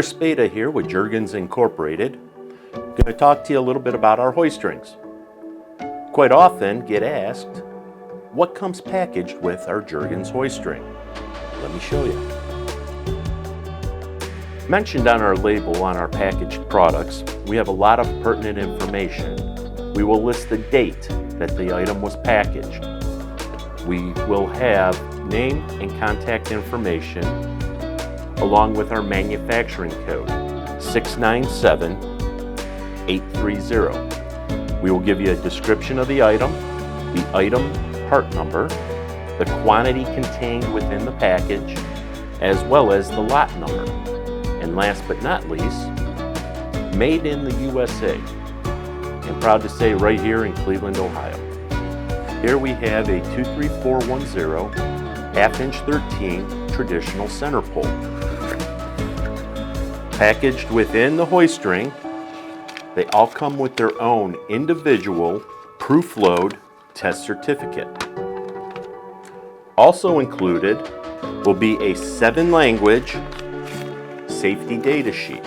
Spada here with Jergens Incorporated. I'm going to talk to you a little bit about our hoist rings. Quite often get asked, what comes packaged with our Jergens hoist ring? Let me show you. Mentioned on our label on our packaged products, we have a lot of pertinent information. We will list the date that the item was packaged. We will have name and contact information along with our manufacturing code, 697830. We will give you a description of the item part number, the quantity contained within the package, as well as the lot number. And last but not least, made in the USA. I'm proud to say right here in Cleveland, Ohio. Here we have a 23410 1/2 inch 13 traditional center pole. Packaged within the hoist ring, they all come with their own individual proof load test certificate. Also included will be a 7-language safety data sheet.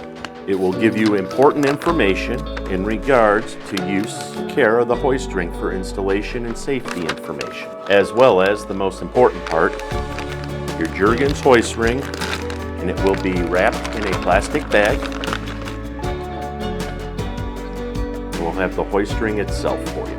It will give you important information in regards to use care of the hoist ring for installation and safety information, as well as the most important part, your Jergens hoist ring, and it will be wrapped in a plastic bag. We'll have the hoist ring itself for you.